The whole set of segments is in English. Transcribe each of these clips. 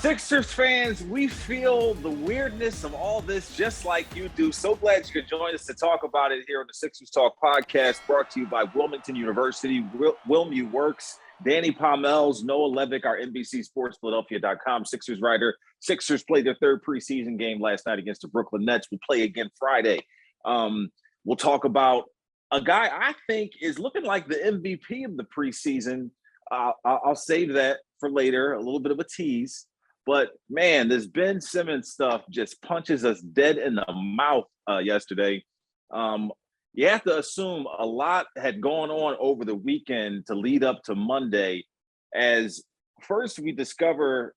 Sixers fans, we feel the weirdness of all this just like you do. So glad you could join us to talk about it here on the Sixers Talk podcast, brought to you by Wilmington University. Wilmu Works, Danny Pommells, Noah Levick, our NBCSportsPhiladelphia.com Sixers writer. Sixers played their third preseason game last night against the Brooklyn Nets. We'll play again Friday. We'll talk about a guy I think is looking like the MVP of the preseason. I'll save that for later, a little bit of a tease. But, man, this Ben Simmons stuff just punches us dead in the mouth yesterday. You have to assume a lot had gone on over the weekend to lead up to Monday, as first we discover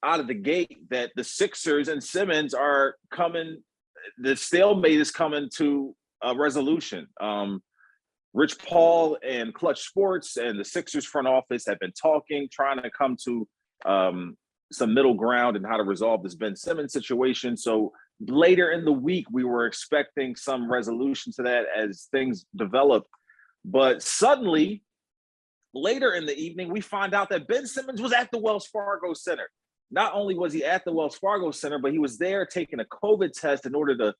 out of the gate that the Sixers and Simmons are coming – the stalemate is coming to a resolution. Rich Paul and Clutch Sports and the Sixers front office have been talking, trying to come to some middle ground and how to resolve this Ben Simmons situation. So later in the week, we were expecting some resolution to that as things develop. But suddenly, later in the evening, we find out that Ben Simmons was at the Wells Fargo Center. Not only was he at the Wells Fargo Center, but he was there taking a COVID test in order to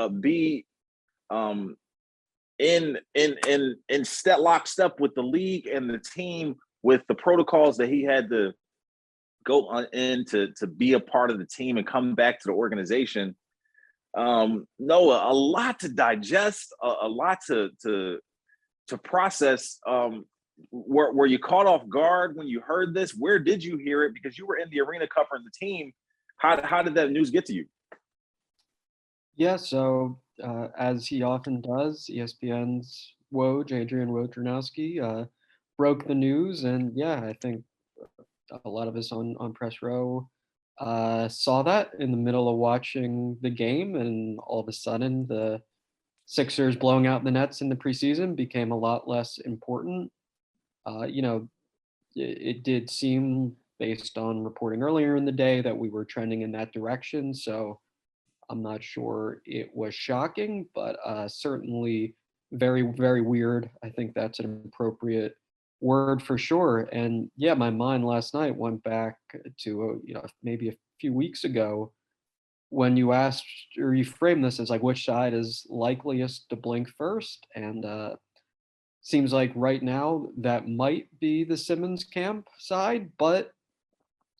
be in lockstep with the league and the team with the protocols that he had to go in to be a part of the team and come back to the organization. Noah, a lot to digest, a lot to process. Were you caught off guard when you heard this? Where did you hear it? Because you were in the arena covering the team. How did that news get to you? Yeah, so as he often does, ESPN's Adrian Wojnarowski, broke the news. And yeah, I think a lot of us on press row saw that in the middle of watching the game, and all of a sudden the Sixers blowing out the Nets in the preseason became a lot less important. It did seem, based on reporting earlier in the day, that we were trending in that direction. So I'm not sure it was shocking, but certainly very, very weird. I think that's an appropriate word for sure. And yeah, my mind last night went back to maybe a few weeks ago when you asked, or you framed this as like, which side is likeliest to blink first, and seems like right now that might be the Simmons camp side. But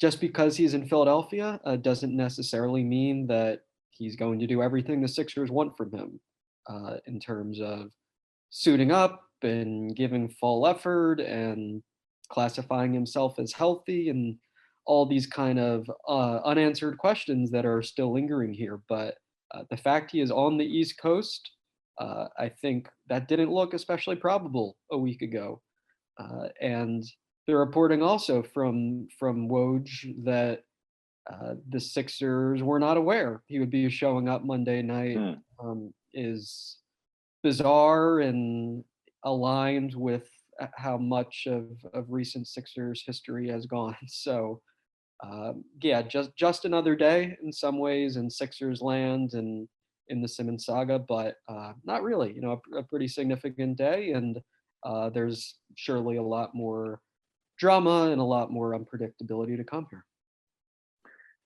just because he's in Philadelphia doesn't necessarily mean that he's going to do everything the Sixers want from him in terms of suiting up and giving full effort and classifying himself as healthy and all these kind of unanswered questions that are still lingering here. But the fact he is on the East Coast, I think that didn't look especially probable a week ago. And the reporting also from Woj that the Sixers were not aware he would be showing up Monday night is bizarre and aligned with how much of recent Sixers history has gone. So yeah, just another day in some ways in Sixers land and in the Simmons saga, but not really, a pretty significant day. And there's surely a lot more drama and a lot more unpredictability to come here.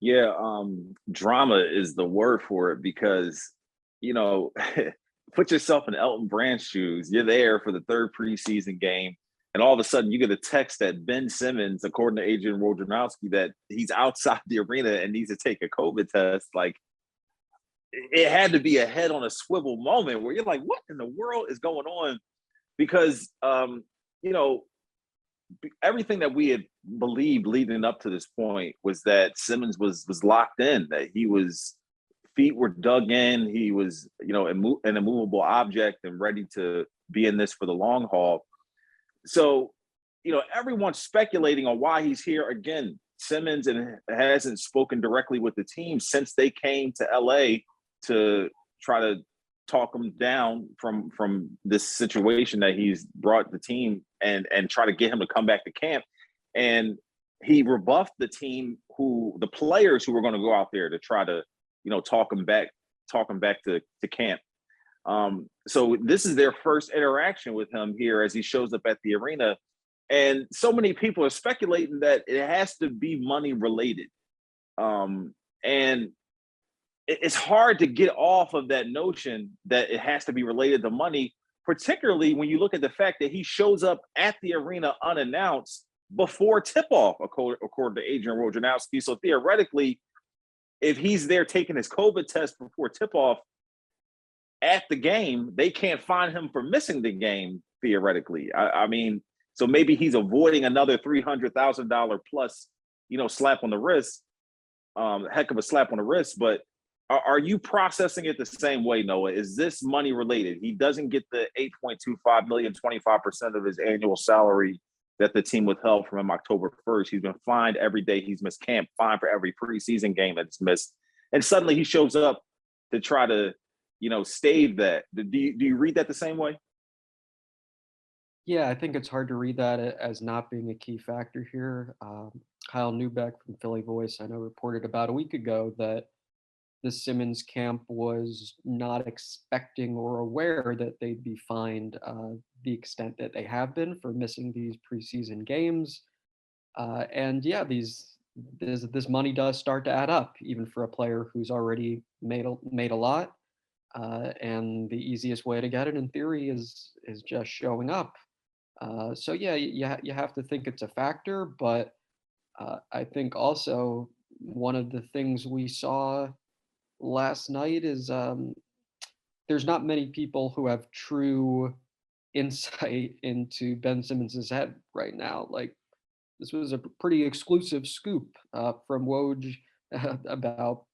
Yeah, drama is the word for it because, put yourself in Elton Brand's shoes. You're there for the third preseason game, and all of a sudden you get a text that Ben Simmons, according to Adrian Wojnarowski, that he's outside the arena and needs to take a COVID test. Like, it had to be a head on a swivel moment where you're like, what in the world is going on? Because, everything that we had believed leading up to this point was that Simmons was locked in, that feet were dug in, he was, an immovable object and ready to be in this for the long haul. So, everyone's speculating on why he's here again. Simmons hasn't spoken directly with the team since they came to LA to try to talk him down from this situation that he's brought the team and try to get him to come back to camp. And he rebuffed the team, the players who were going to go out there to try to, talk him back to camp. So this is their first interaction with him here as he shows up at the arena. And so many people are speculating that it has to be money related. And it's hard to get off of that notion that it has to be related to money, particularly when you look at the fact that he shows up at the arena unannounced before tip-off, according to Adrian Wojnarowski. So theoretically, if he's there taking his COVID test before tip-off at the game, they can't find him for missing the game, theoretically. I mean, so maybe he's avoiding another $300,000 plus, slap on the wrist, heck of a slap on the wrist. But are you processing it the same way, Noah? Is this money related? He doesn't get the $8.25 million, 25% of his annual salary that the team withheld from him October 1st. He's been fined every day he's missed camp, fined for every preseason game that's missed. And suddenly he shows up to try to, stave that. Do you read that the same way? Yeah, I think it's hard to read that as not being a key factor here. Kyle Neubeck from Philly Voice, I know, reported about a week ago that the Simmons camp was not expecting or aware that they'd be fined the extent that they have been for missing these preseason games. And yeah, this money does start to add up, even for a player who's already made a lot. And the easiest way to get it, in theory, is just showing up. So yeah, you have to think it's a factor, but I think also one of the things we saw last night is there's not many people who have true insight into Ben Simmons's head right now. Like, this was a pretty exclusive scoop from Woj about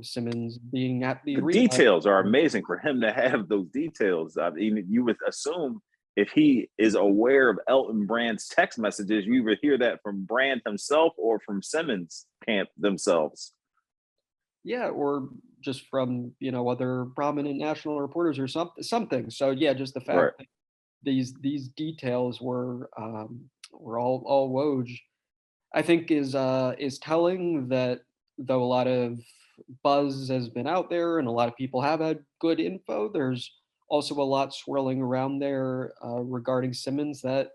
Simmons being at the The arena. details are amazing for him to have those details. I mean, you would assume if he is aware of Elton Brand's text messages, you would hear that from Brand himself or from Simmons camp themselves. Yeah, or just from other prominent national reporters or something. So yeah, just the fact that these details were all Woj, I think is telling, that though a lot of buzz has been out there and a lot of people have had good info, there's also a lot swirling around there regarding Simmons that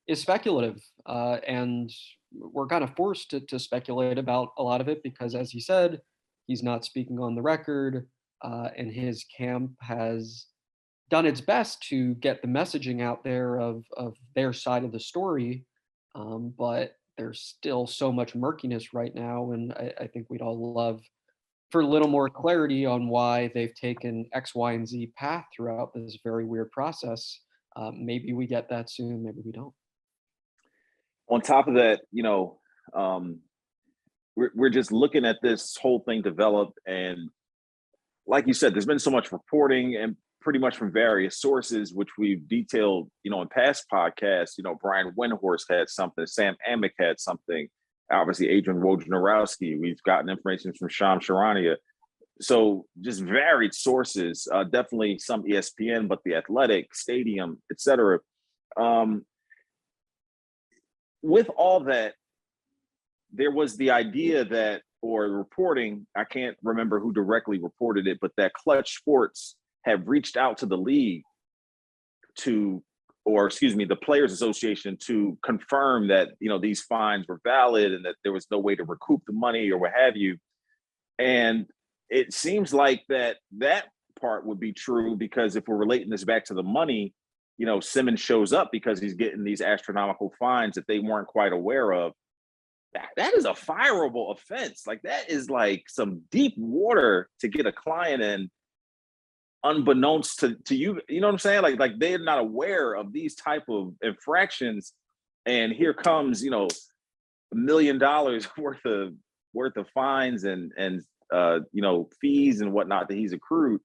is speculative, and we're kind of forced to speculate about a lot of it because, as you said, he's not speaking on the record, and his camp has done its best to get the messaging out there of their side of the story, but there's still so much murkiness right now, and I think we'd all love for a little more clarity on why they've taken X, Y, and Z path throughout this very weird process. Maybe we get that soon, maybe we don't. On top of that, we're just looking at this whole thing develop, and like you said, there's been so much reporting and pretty much from various sources, which we've detailed, in past podcasts. Brian Windhorst had something, Sam Amick had something, obviously Adrian Wojnarowski. We've gotten information from Shams Charania. So just varied sources, definitely some ESPN, but The Athletic, Stadium, etc. With all that, there was the idea that, or reporting, I can't remember who directly reported it, but that Clutch Sports have reached out to the league the Players Association to confirm that, these fines were valid and that there was no way to recoup the money or what have you. And it seems like that part would be true, because if we're relating this back to the money, Simmons shows up because he's getting these astronomical fines that they weren't quite aware of. That is a fireable offense. Like, that is like some deep water to get a client in, unbeknownst to you. You know what I'm saying? Like they're not aware of these type of infractions, and here comes $1 million worth of fines and fees and whatnot that he's accrued.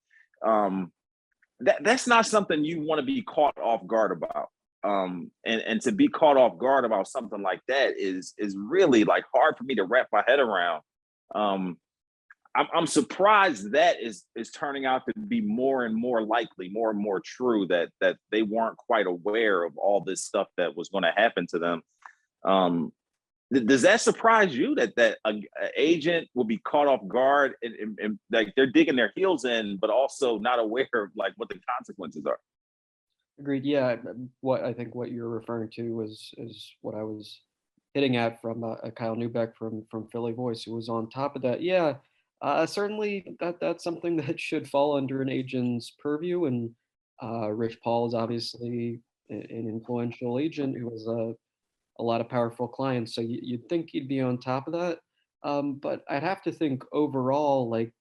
That's not something you want to be caught off guard about. And to be caught off guard about something like that is really like hard for me to wrap my head around. I'm surprised that is turning out to be more and more likely, more and more true, that they weren't quite aware of all this stuff that was going to happen to them. Does that surprise you that an agent will be caught off guard and like they're digging their heels in, but also not aware of like what the consequences are? Agreed. Yeah, what you're referring to is what I was hitting at from Kyle Newbeck from Philly Voice, who was on top of that. Yeah, certainly that's something that should fall under an agent's purview. And Rich Paul is obviously an influential agent who has a lot of powerful clients. So you'd think he'd be on top of that. But I'd have to think overall, like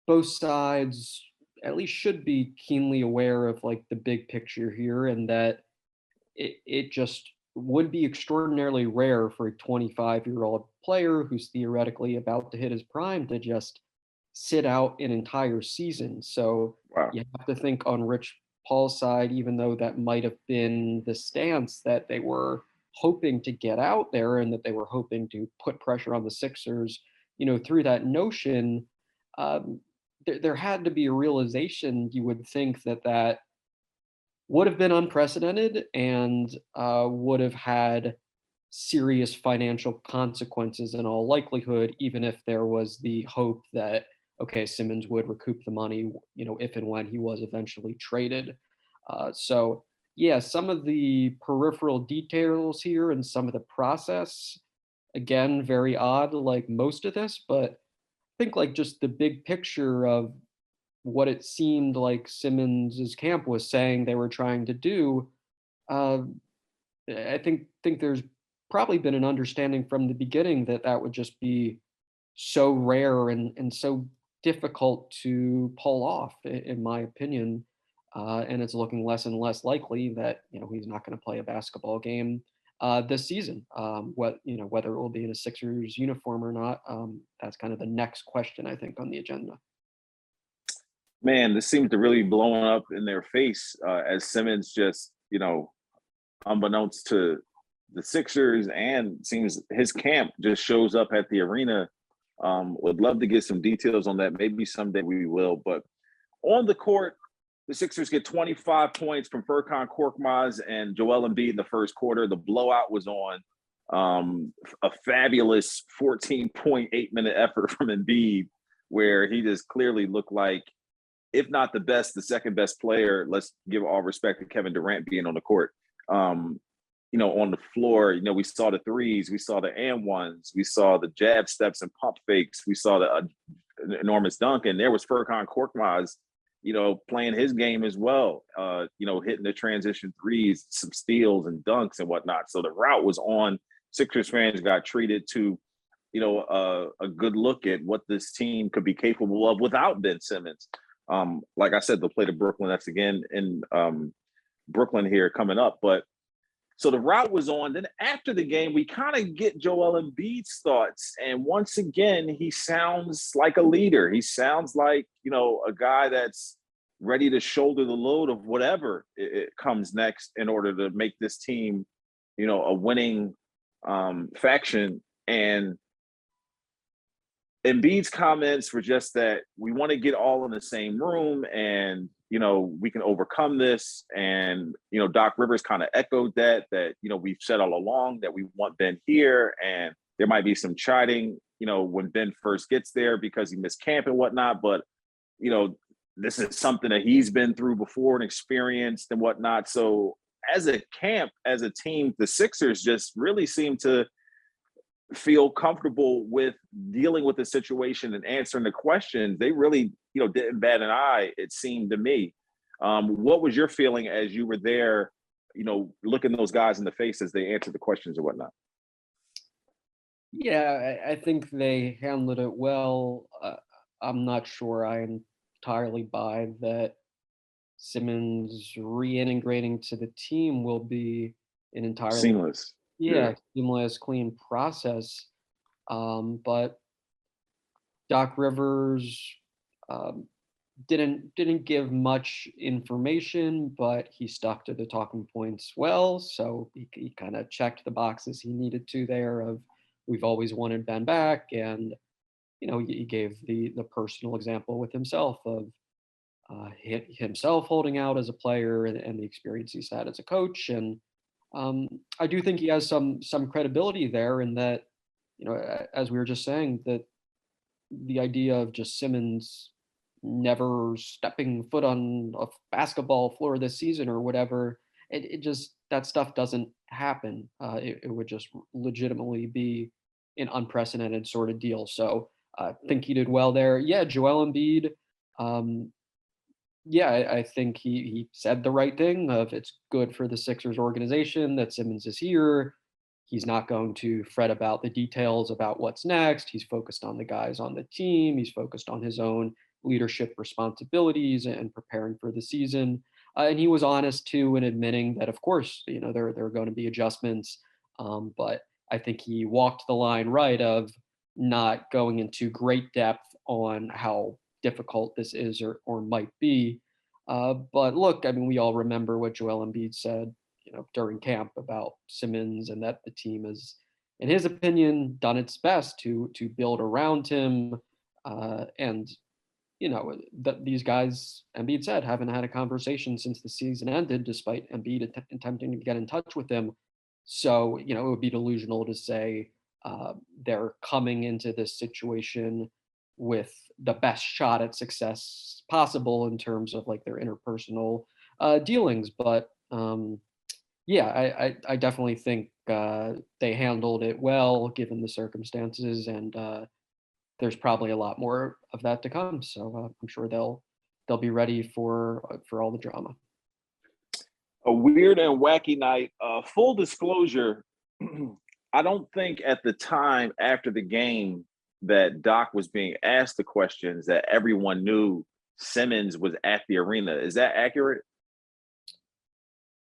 both sides at least should be keenly aware of like the big picture here, and that it just would be extraordinarily rare for a 25-year-old player who's theoretically about to hit his prime to just sit out an entire season. So Wow. you have to think on Rich Paul's side, even though that might have been the stance that they were hoping to get out there and that they were hoping to put pressure on the Sixers, through that notion, um, there had to be a realization, you would think, that would have been unprecedented and would have had serious financial consequences in all likelihood, even if there was the hope that, okay, Simmons would recoup the money, if and when he was eventually traded. So, yeah, some of the peripheral details here and some of the process, again, very odd, like most of this, but I think like just the big picture of what it seemed like Simmons's camp was saying they were trying to do, uh, I think there's probably been an understanding from the beginning that that would just be so rare and so difficult to pull off, in my opinion. And it's looking less and less likely that he's not going to play a basketball game this season. Whether it will be in a Sixers uniform or not, that's kind of the next question I think on the agenda. Man, this seems to really be blowing up in their face as Simmons just, unbeknownst to the Sixers and seems his camp just shows up at the arena. Would love to get some details on that. Maybe someday we will. But on the court, the Sixers get 25 points from Furkan Korkmaz and Joel Embiid in the first quarter. The blowout was on a fabulous 14.8-minute effort from Embiid, where he just clearly looked like, if not the best, the second best player. Let's give all respect to Kevin Durant being on the court. On the floor, we saw the threes, we saw the and ones, we saw the jab steps and pump fakes, we saw the enormous dunk, and there was Furkan Korkmaz, playing his game as well, hitting the transition threes, some steals and dunks and whatnot. So the route was on. Sixers fans got treated to, a good look at what this team could be capable of without Ben Simmons. Like I said, they'll play the Brooklyn Nets again in Brooklyn here coming up. But so the route was on. Then after the game, we kind of get Joel Embiid's thoughts. And once again, he sounds like a leader. He sounds like, a guy that's ready to shoulder the load of whatever it comes next in order to make this team, a winning faction. And Embiid's comments were just that we want to get all in the same room and, we can overcome this. And, Doc Rivers kind of echoed that, we've said all along that we want Ben here, and there might be some chiding, when Ben first gets there because he missed camp and whatnot. But, this is something that he's been through before and experienced and whatnot. So as a camp, as a team, the Sixers just really seem to feel comfortable with dealing with the situation and answering the questions. They really, didn't bat an eye, it seemed to me. What was your feeling as you were there, looking those guys in the face as they answered the questions and whatnot? Yeah, I think they handled it well. I'm not sure I entirely buy that Simmons reintegrating to the team will be an entirely Seamless. Yeah. seamless, clean process. But Doc Rivers um, didn't give much information, but he stuck to the talking points well. So he kind of checked the boxes he needed to there. Of we've always wanted Ben back, and he gave the personal example with himself of himself holding out as a player and the experience he's had as a coach. And I do think he has some credibility there, in that, as we were just saying, that the idea of just Simmons never stepping foot on a basketball floor this season or whatever, it just that stuff doesn't happen. It would just legitimately be an unprecedented sort of deal. So I think he did well there. Yeah, Joel Embiid. Um, yeah, I think he said the right thing of it's good for the Sixers organization that Simmons is here. He's not going to fret about the details about what's next. He's focused on the guys on the team. He's focused on his own leadership responsibilities and preparing for the season. And he was honest too in admitting that, of course, there are going to be adjustments. But I think he walked the line right of not going into great depth on how difficult this is or might be. But look, I mean, we all remember what Joel Embiid said, during camp about Simmons, and that the team has, in his opinion, done its best to build around him. And that these guys, Embiid said, haven't had a conversation since the season ended, despite Embiid attempting to get in touch with him. So it would be delusional to say they're coming into this situation with the best shot at success possible in terms of like their interpersonal dealings. But yeah, I definitely think they handled it well given the circumstances, and there's probably a lot more of that to come. So I'm sure they'll be ready for all the drama. A weird and wacky night. Full disclosure, I don't think at the time after the game that Doc was being asked the questions that everyone knew Simmons was at the arena. Is that accurate?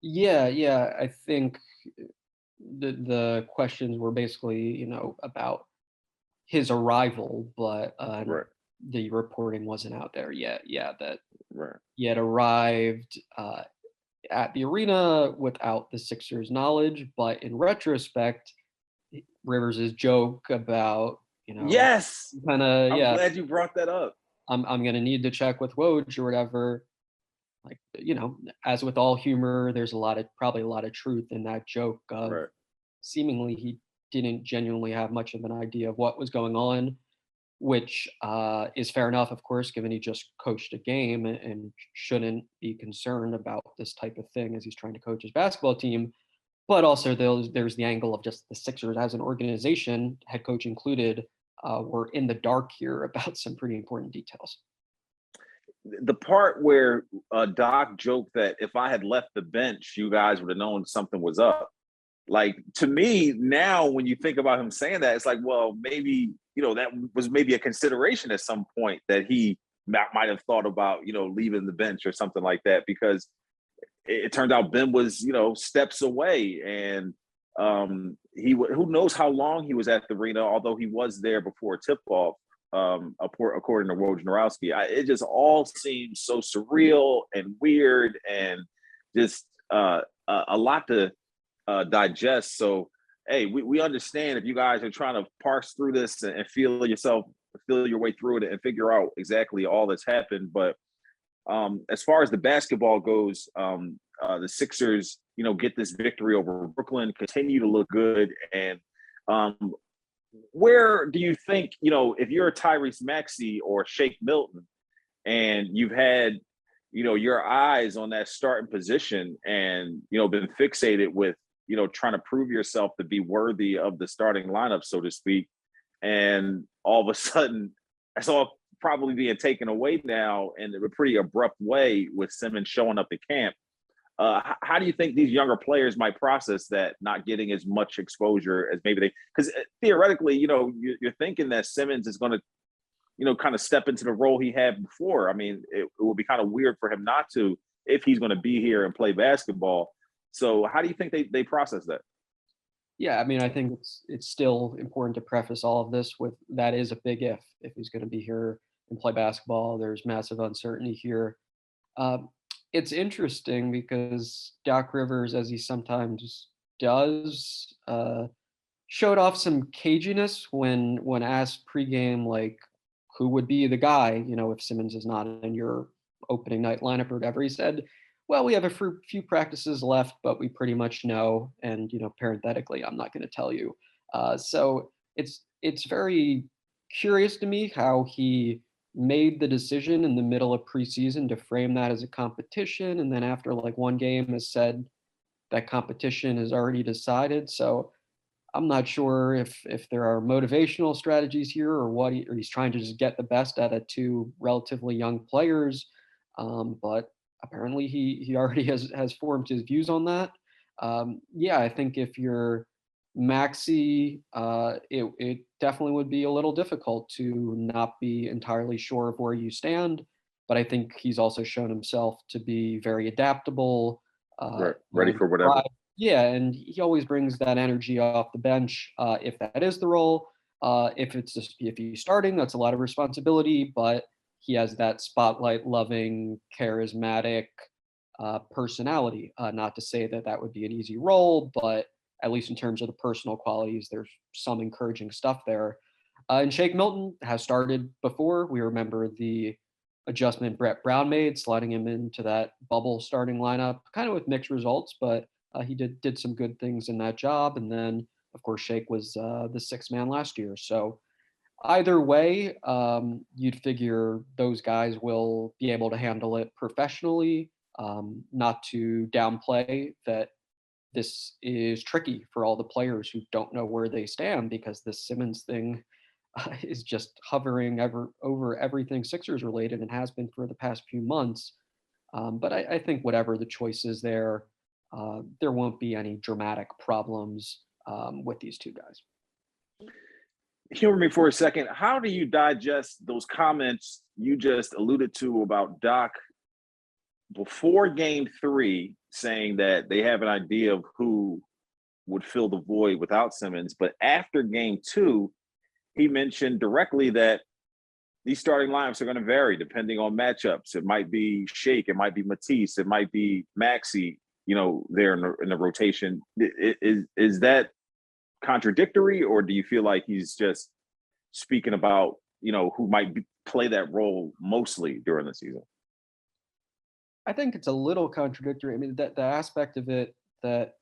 Yeah, I think the questions were basically, about his arrival, but Right, the reporting wasn't out there yet. Yeah, that right. he had arrived at the arena without the Sixers' knowledge. But in retrospect, Rivers' joke about, Yes, kind of, I'm yeah, glad you brought that up. I'm gonna need to check with Woj or whatever. Like, as with all humor, there's probably a lot of truth in that joke of Right. seemingly he didn't genuinely have much of an idea of what was going on, which is fair enough, of course, given he just coached a game and shouldn't be concerned about this type of thing as he's trying to coach his basketball team. But also, there's the angle of just the Sixers as an organization, head coach included, were in the dark here about some pretty important details. The part where Doc joked that if I had left the bench, you guys would have known something was up. Like, to me now, when you think about him saying that, it's like, well, maybe that was maybe a consideration at some point that he might have thought about leaving the bench or something like that, because it turned out Ben was steps away, and who knows how long he was at the arena, although he was there before tip off. According to Wojnarowski, it just all seems so surreal and weird, and just a lot to digest. So, hey, we understand if you guys are trying to parse through this and feel your way through it and figure out exactly all that's happened. But as far as the basketball goes, the Sixers, get this victory over Brooklyn, continue to look good. And where do you think, if you're a Tyrese Maxey or Shake Milton and you've had, your eyes on that starting position and, been fixated with, trying to prove yourself to be worthy of the starting lineup, so to speak, and all of a sudden that's all probably being taken away now in a pretty abrupt way with Simmons showing up at camp. How do you think these younger players might process that, not getting as much exposure as maybe they? Because theoretically, you're thinking that Simmons is going to, kind of step into the role he had before. I mean, it would be kind of weird for him not to if he's going to be here and play basketball. So, how do you think they process that? Yeah, I mean, I think it's still important to preface all of this with that is a big if he's going to be here and play basketball. There's massive uncertainty here. Um, it's interesting because Doc Rivers, as he sometimes does, showed off some caginess when asked pregame, like who would be the guy, if Simmons is not in your opening night lineup or whatever. He said, "Well, we have a few practices left, but we pretty much know, and parenthetically, I'm not going to tell you." So it's very curious to me how he made the decision in the middle of preseason to frame that as a competition, and then after like one game has said, that competition is already decided. So I'm not sure if there are motivational strategies here or what, or he's trying to just get the best out of two relatively young players. But apparently he already has formed his views on that. Yeah, I think if you're Maxi, it definitely would be a little difficult to not be entirely sure of where you stand. But I think he's also shown himself to be very adaptable. Ready And for whatever. yeah, and he always brings that energy off the bench. If that is the role, if he's starting, that's a lot of responsibility. But he has that spotlight-loving, charismatic personality. Not to say that that would be an easy role, but at least in terms of the personal qualities, there's some encouraging stuff there. And Shake Milton has started before. We remember the adjustment Brett Brown made, sliding him into that bubble starting lineup, kind of with mixed results, but he did some good things in that job. And then, of course, Shake was the sixth man last year. So either way, you'd figure those guys will be able to handle it professionally. Not to downplay that this is tricky for all the players who don't know where they stand, because this Simmons thing is just hovering over everything Sixers related and has been for the past few months. But I think whatever the choice is there won't be any dramatic problems with these two guys. Humor me for a second. How do you digest those comments you just alluded to about Doc before game 3, saying that they have an idea of who would fill the void without Simmons, but after game 2, he mentioned directly that these starting lineups are going to vary depending on matchups. It might be Shake, it might be Matisse, it might be Maxi, there in the rotation. Is that contradictory, or do you feel like he's just speaking about, who might play that role mostly during the season? I think it's a little contradictory. I mean, the aspect of it that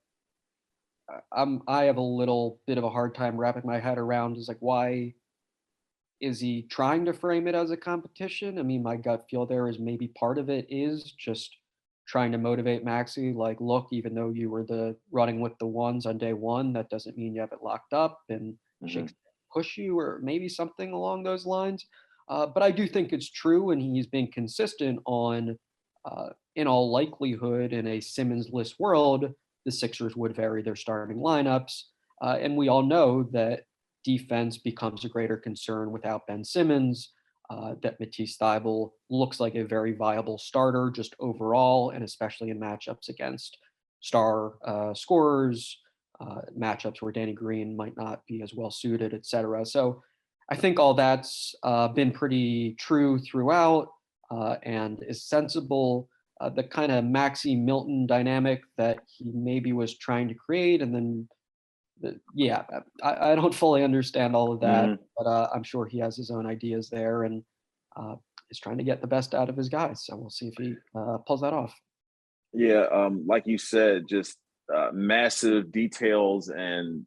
I have a little bit of a hard time wrapping my head around is like, why is he trying to frame it as a competition? I mean, my gut feel there is maybe part of it is just trying to motivate Maxi. Like, look, even though you were the running with the ones on day one, that doesn't mean you have it locked up, and Shake's push you, or maybe something along those lines. But I do think it's true, and he's been consistent on, in all likelihood, in a Simmons-less world, the Sixers would vary their starting lineups. And we all know that defense becomes a greater concern without Ben Simmons, that Matisse Thybulle looks like a very viable starter just overall, and especially in matchups against star scorers, matchups where Danny Green might not be as well suited, et cetera. So I think all that's been pretty true throughout and is sensible. The kind of Maxi Milton dynamic that he maybe was trying to create, and then I don't fully understand all of that, but I'm sure he has his own ideas there, and is trying to get the best out of his guys. So we'll see if he pulls that off. Yeah, like you said, just massive details and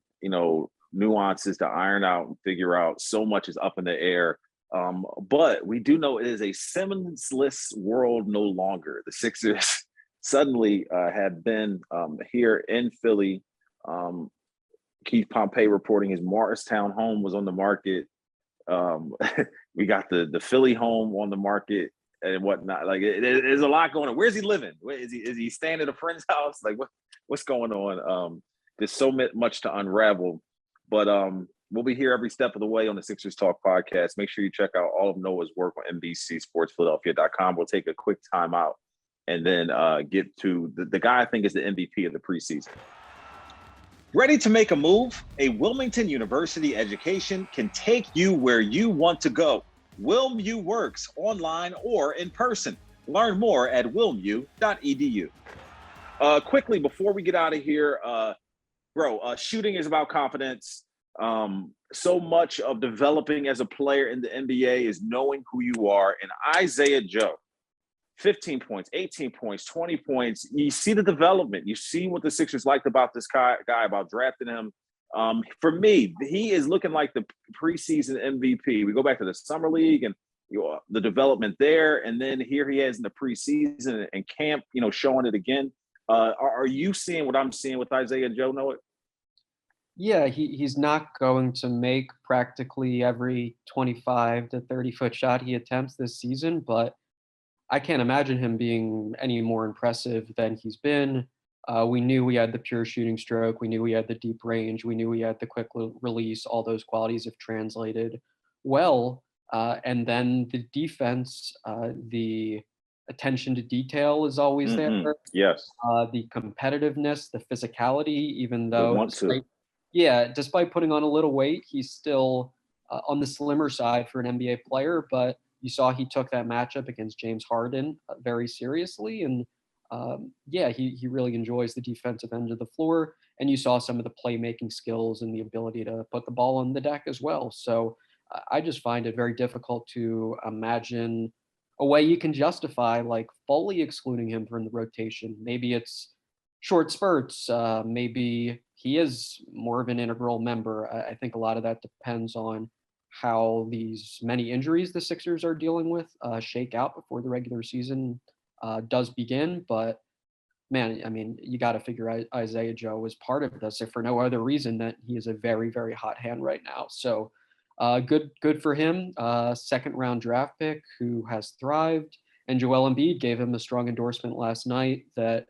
nuances to iron out and figure out. So much is up in the air. But we do know it is a Simmons-less world no longer. The Sixers suddenly have been here in Philly. Keith Pompey reporting his Morristown home was on the market. We got the Philly home on the market and whatnot. Like there's a lot going on. Where's he living? Is he staying at a friend's house? Like what's going on? There's so much to unravel. But we'll be here every step of the way on the Sixers Talk podcast. Make sure you check out all of Noah's work on NBCSportsPhiladelphia.com. We'll take a quick time out and then get to the guy I think is the MVP of the preseason. Ready to make a move? A Wilmington University education can take you where you want to go. WilmU works online or in person. Learn more at wilmu.edu. Quickly, before we get out of here, shooting is about confidence. So much of developing as a player in the NBA is knowing who you are. And Isaiah Joe, 15 points, 18 points, 20 points. You see the development. You see what the Sixers liked about this guy about drafting him. For me, he is looking like the preseason MVP. We go back to the summer league and the development there, and then here he is in the preseason and camp, showing it again. Are you seeing what I'm seeing with Isaiah Joe, Noah? Yeah, he's not going to make practically every 25 to 30-foot shot he attempts this season, but I can't imagine him being any more impressive than he's been. We knew he had the pure shooting stroke. We knew he had the deep range. We knew he had the quick release. All those qualities have translated well. And then the defense, the attention to detail is always there. Yes. The competitiveness, the physicality, even They though want to. despite putting on a little weight, he's still on the slimmer side for an NBA player. But you saw he took that matchup against James Harden very seriously, and he really enjoys the defensive end of the floor. And you saw some of the playmaking skills and the ability to put the ball on the deck as well. So I just find it very difficult to imagine a way you can justify like fully excluding him from the rotation. Maybe it's short spurts. Maybe he is more of an integral member. I think a lot of that depends on how these many injuries the Sixers are dealing with shake out before the regular season does begin. But man, I mean, you got to figure Isaiah Joe was part of this, if for no other reason that he is a very, very hot hand right now. So good for him. Second round draft pick who has thrived. And Joel Embiid gave him a strong endorsement last night that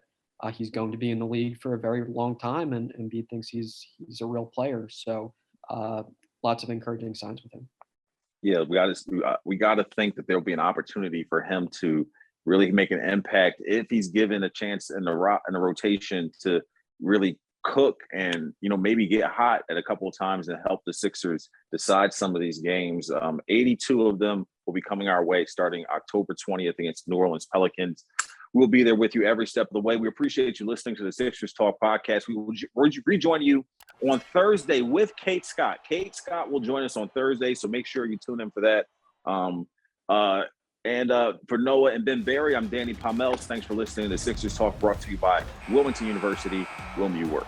he's going to be in the league for a very long time, and Embiid thinks he's a real player. So lots of encouraging signs with him. Yeah, we got to think that there'll be an opportunity for him to really make an impact if he's given a chance in the rotation to really cook and maybe get hot at a couple of times and help the Sixers decide some of these games. 82 of them will be coming our way starting October 20th against New Orleans Pelicans. We'll be there with you every step of the way. We appreciate you listening to the Sixers Talk podcast. We will rejoin you on Thursday with Kate Scott. Kate Scott will join us on Thursday, so make sure you tune in for that. And for Noah and Ben Berry, I'm Danny Pommells. Thanks for listening to the Sixers Talk, brought to you by Wilmington University. Wilm U Work.